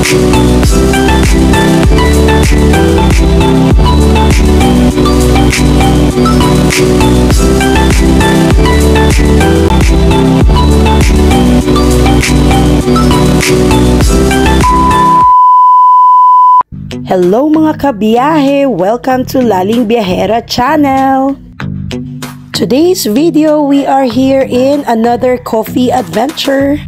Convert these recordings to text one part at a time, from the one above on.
Hello mga kabiyahe! Welcome to Laling Biyahera channel! Today's video, we are here in another coffee adventure.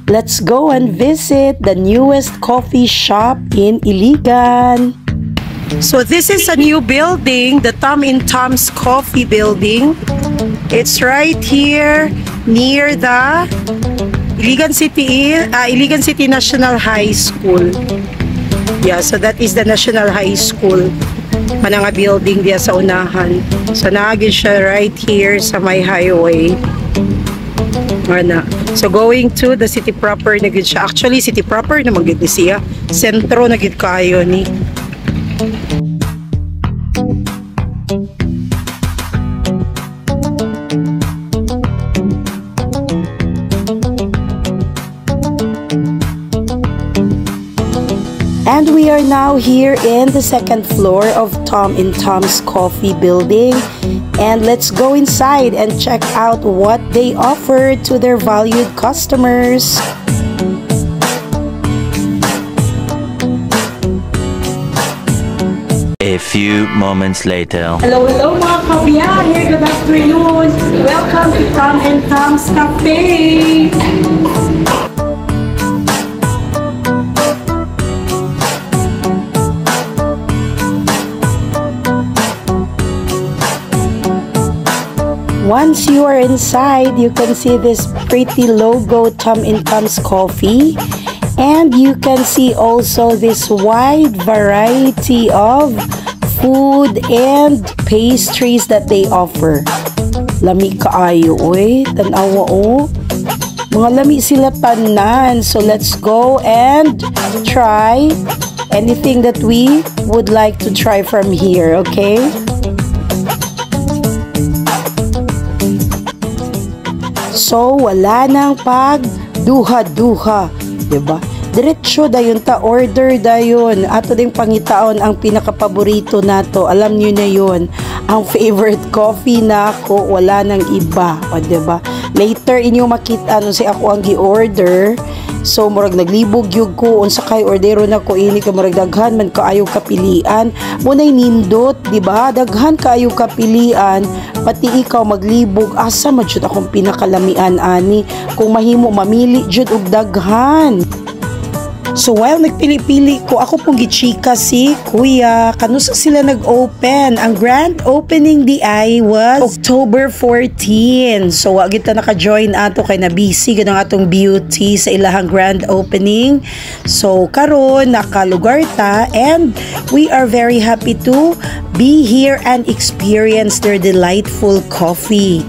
Let's go and visit the newest coffee shop in Iligan. So this is a new building, the Tom and Tom's Coffee building. It's right here near the Iligan City National High School. Yeah, so that is the National High School. Manang building diya sa unahan. So naagin siya right here sa may highway. Ana. So going to the city proper na gid siya. Actually city proper na magid ni siya. Sentro na gid kayo ni. And we are now here in the second floor of Tom and Tom's Coffee building. And let's go inside and check out what they offer to their valued customers. A few moments later. Hello mga kabiyahe! Good afternoon! Welcome to Tom and Tom's Cafe! Once you are inside, you can see this pretty logo Tom and Tom's Coffee, and you can see also this wide variety of food and pastries that they offer. Lami kaayo oy, tanawa o. Mga lami sila tanan. So let's go and try anything that we would like to try from here, okay? So, wala nang pag-duha-duha. Diba? Diretso dayon ta, order dayon. Ato ding pangitaon ang pinakapaborito nato. Alam nyo na yun. Ang favorite coffee na ako, wala nang iba. O, diba? Later, inyo makita ano si ako ang gi-order. So, murag naglibog yug ko. Unsa kay ordero na ko ini ka murag daghan man kaayo kapilian. Munay nindot, diba? Daghan kaayo kapilian. Pati ikaw maglibog. Asa man jud akong pinakalamian ani. Kung mahimo mamili jud og daghan. So while nagpili-pili ko, ako pong gichika si Kuya. Kanusa sila nag-open? Ang grand opening di ay was October 14. So wag kita naka-join ato kay na busy ganang atong beauty sa ilahang grand opening. So karon nakalugar ta and we are very happy to be here and experience their delightful coffee.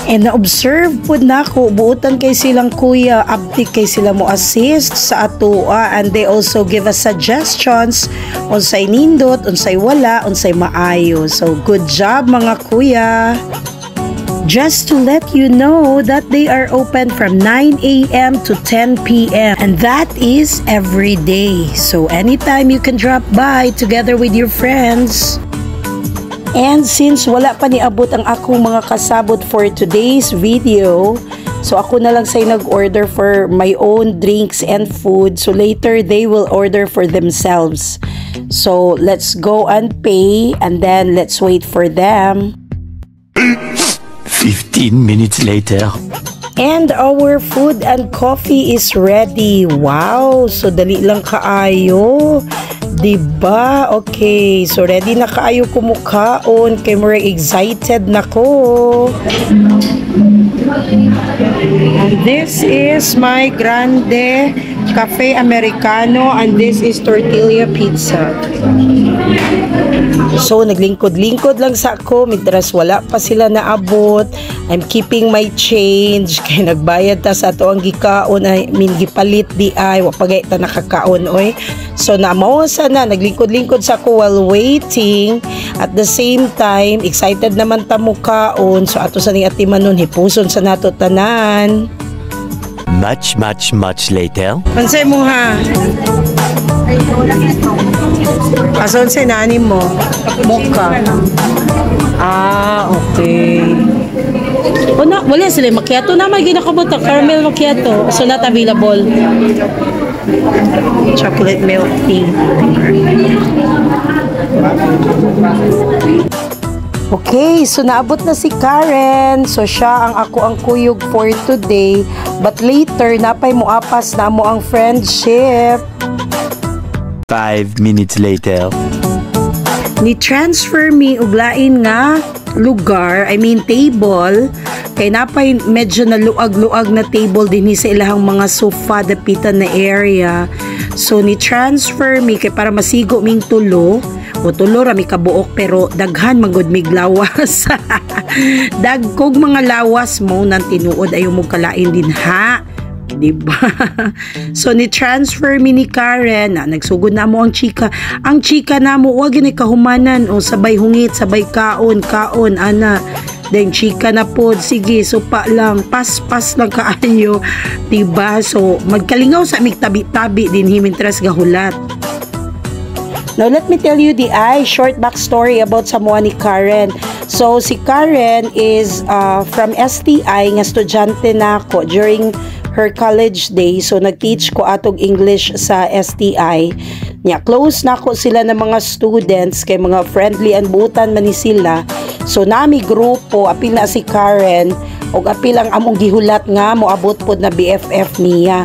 And na-observe po na ko, buutan kay silang kuya, abdik kay sila mo assist sa atoa, and they also give us suggestions unsay nindot, unsay wala, unsay maayo. So good job mga kuya. Just to let you know that they are open from 9 a.m. to 10 p.m. and that is every day. So anytime you can drop by together with your friends. And since wala pa niabot ang akong mga kasabot for today's video, so ako na lang say nag-order for my own drinks and food. So later they will order for themselves. So let's go and pay and then let's wait for them. 15 minutes later. And our food and coffee is ready. Wow! So dali lang kaayo. Diba? Okay. So ready na kaayo kumukaon. Kay more excited na ko. And this is my grande cafe americano and this is tortilla pizza. So naglingkod-lingkod lang sa ako mitras wala pa sila naabot. I'm keeping my change kay nagbayad ta sa ato ang gikaon ay gipalit di ay wa pagay ta nakakaon oy. So namao sana naglingkod-lingkod sa ako while waiting. At the same time excited naman ta mo kaon. So ato sa ning atimanon hipuson sa nato tanan. Much later. Pansay mo ha? Asan si nani mo? Mocha. Ah, okay. O na, wala sila macchiato na may ginakabot na caramel macchiato. So not available. Chocolate milk tea. Okay, so naabot na si Karen. So siya ang ako ang kuyog for today. But later, napay mo apas na mo ang friendship. 5 minutes later. Ni-transfer mi og lain nga lugar, I mean table. Kay napay medyo na luag-luag na table din sa ilahang mga sofa dapitan na area. So ni-transfer mi kay para masigo ming tulo. O tulo rami kabuok pero daghan magud mig lawas. Dagkog mga lawas mo nang tinuod ayo mo kalain din ha. Diba? So ni transfer mi ni Karen na nagsugod na mo ang chika. Ang chika na mo wag ni kahumanan o sabay hungit, sabay kaon ana. Then chika na pod, sige supa lang, pas lang kaayo. Diba? So magkalingaw sa mig tabi-tabi din himintras gahulat. Now, let me tell you the short backstory about Samoa ni Karen. So, si Karen is from STI, nga estudyante na ako during her college days. So, nag-teach ko atog English sa STI. Nya, close na ako sila ng mga students, kay mga friendly and butan man ni sila. So, nami grupo, apil na si Karen, o apil ang among gihulat nga, moabot pod na BFF niya.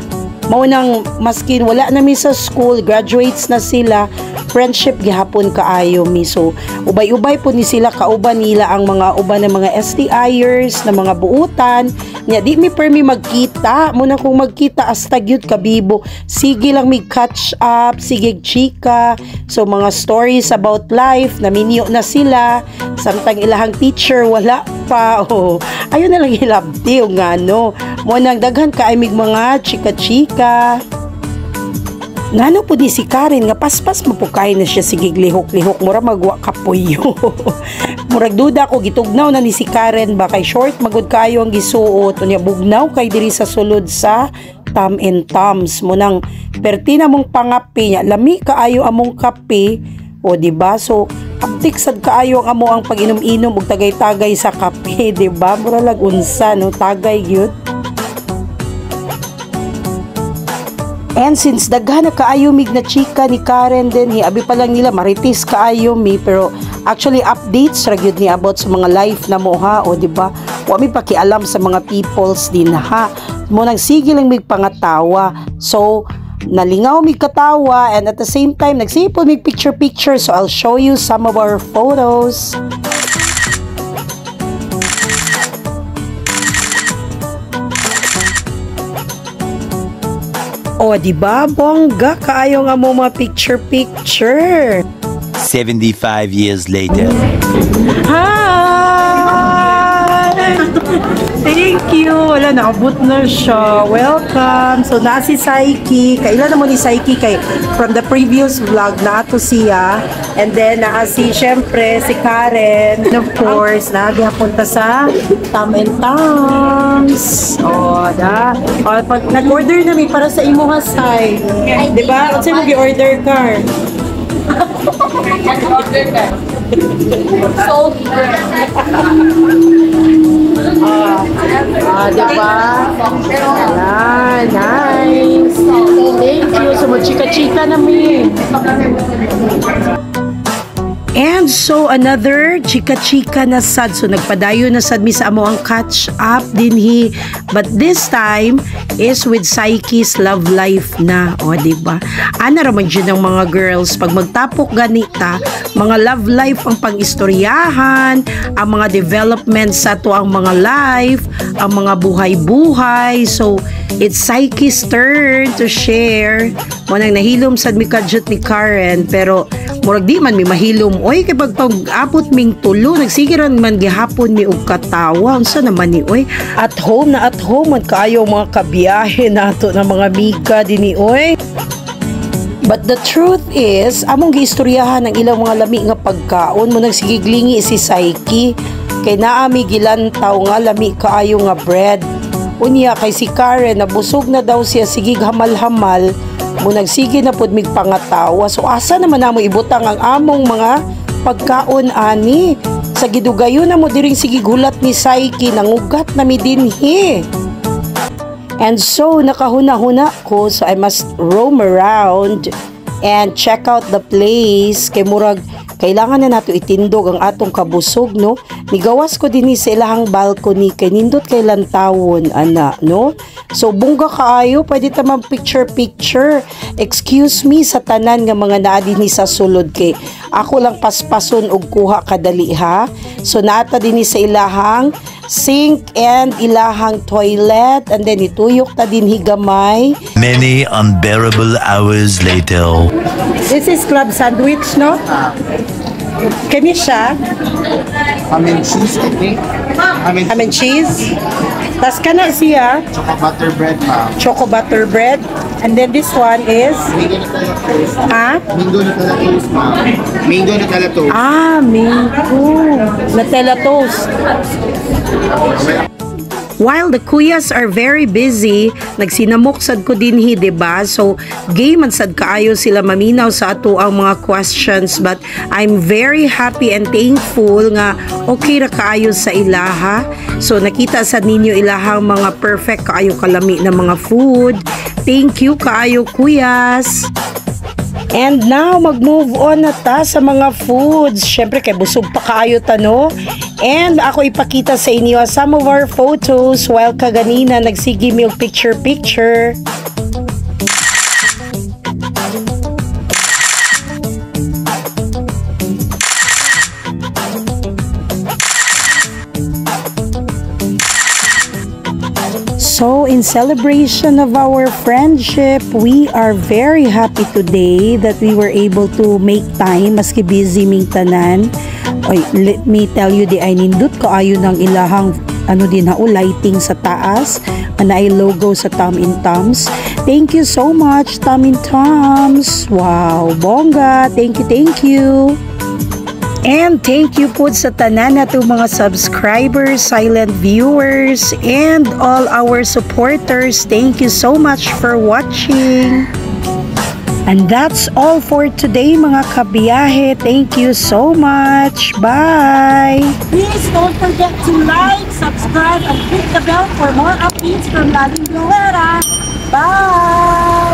Mao nang maskin wala na mi sa school, graduates na sila, friendship gihapon kaayo mi. So ubay-ubay po ni sila, kauban nila ang mga uban ng mga STIers na mga buutan nya di mi permi magkita muna kung magkita hasta gyud kabibo, sige lang mi catch up, sige chika. So mga stories about life na minyo na sila samtang ilahang teacher wala pa. Ayun na lang hilabti o nga no mo nang daghan kaay mig mga chika-chika. Ngano po di si Karen nga paspas mapukay na siya sige lihok-lihok mura magwa kapuyo. Murag duda ko gitugnaw na ni si Karen ba kay short magud kayo ang gisuot unya bugnaw kay diri sa sulod sa Tom and Tom's mo nang pertina mong pangapi nya lami kaayo among kape o di ba. So abtik sad kaayo ang amo ang pag-inom-inom ug tagay-tagay sa kape di ba. Mura lag unsa no tagay gyud. And since daghan na kaayo mig na chika ni Karen din, abi pa lang nila maritis kaayo mi, pero actually updates ra gyud ni about sa mga life na mo ha o di ba. Wa mi pakialam sa mga peoples din ha. Mo nang sige lang mig pangatawa. So nalingaw mig katawa and at the same time nagsipon mig picture. So I'll show you some of our photos. O, di ba? Bongga kaayo nga mo mga picture. 75 years later. Hi! Thank you. Wala, naabot na siya. Welcome. So, na si Saiki. Kailan naman ni Saiki kay from the previous vlog na ato siya. And then, si syempre, si Karen. And of course, nagihapunta sa Tom and Tom's. O, da. O, pag nag-order namin para sa imo hasay. Diba? At sa'yo mag-order ka? So, diba? Ayan, nice. Thank you. So, mag-chika-chika namin. And so, another chika-chika na sad. So, nagpadayo na sad mi sa amo ang catch up dinhi. But this time is with Saiki's love life na. O, diba? Ana raman dyan ng mga girls. Pag magtapok ganita, mga love life ang pang-istoryahan, ang mga developments sa to ang mga life, ang mga buhay-buhay. So, it's Saiki's turn to share. Manang nahilom sad mi kadjut ni Karen, pero murag di man mi mahilom. Oy, kay pag-abot ming tulo, nagsigiran man gihapon mi og katawa. Unsa naman ni oy? At home man kaayo mga kabiyahe nato na mga miga dinhi oy. But the truth is, among giistoryahan ang ilang mga lami nga pagkaon mo nagsigiglingi si Saiki kay naami gilantaw nga lami kaayo nga bread. Unya kay si Karen nabusog na daw siya sigig hamal-hamal mo nagsige na pud mig pangatawa. So asa naman namo ibutang ang among mga pagkaon ani? Sa gidugayon na mo diring sige gulat ni Saiki nangugat na mi dinhi. And so nakahuna-huna ko, so I must roam around and check out the place kay murag kailangan na nato itindog ang atong kabusog, no? Nigawas ko dinhi sa ilahang balcony kay nindot kay lantawon ana, no? So bungga kaayo, pwede ta mag picture. Excuse me sa tanan nga mga naa dinhi sa sulod kay ako lang paspason og kuha kadali ha. So naata dinhi sa ilahang sink and ilahang toilet and then ituyok ta dinhi gamay. Many unbearable hours later. This is club sandwich, no? Kani siya? Ham and cheese, I think. Ham and cheese. Tas kana siya, Choco butter bread, ma'am. choco butter bread. And then this one is, Mango Nutella toast. ah? Mango Nutella toast, ma'am. Mango Nutella toast. Mango. Nutella toast. While the kuyas are very busy, nagsinamok sad ko dinhi, diba? So, game man sad kaayo sila maminaw sa ato ang mga questions. But I'm very happy and thankful nga okay ra kaayo sa ilaha. So, nakita sad ninyo ilahang mga perfect kaayo kalami na mga food. Thank you kaayo kuyas. And now, mag-move on na ta sa mga foods. Syempre, kay busog pa kaayo tano. And ako ipakita sa inyo some of our photos while kaganina nagsigi mi og picture. So, in celebration of our friendship, we are very happy today that we were able to make time maski busy ming tanan. Oy, let me tell you, di ay nindot kaayo ng ilahang din lighting sa taas. Ana ay logo sa Tom in Toms. Thank you so much, Tom in Toms. Wow, bongga. Thank you. And thank you po sa tanan nato mga subscribers, silent viewers, and all our supporters. Thank you so much for watching. And that's all for today mga kabiyahe. Thank you so much. Bye! Please don't forget to like, subscribe, and click the bell for more updates from Laling Violera. Bye!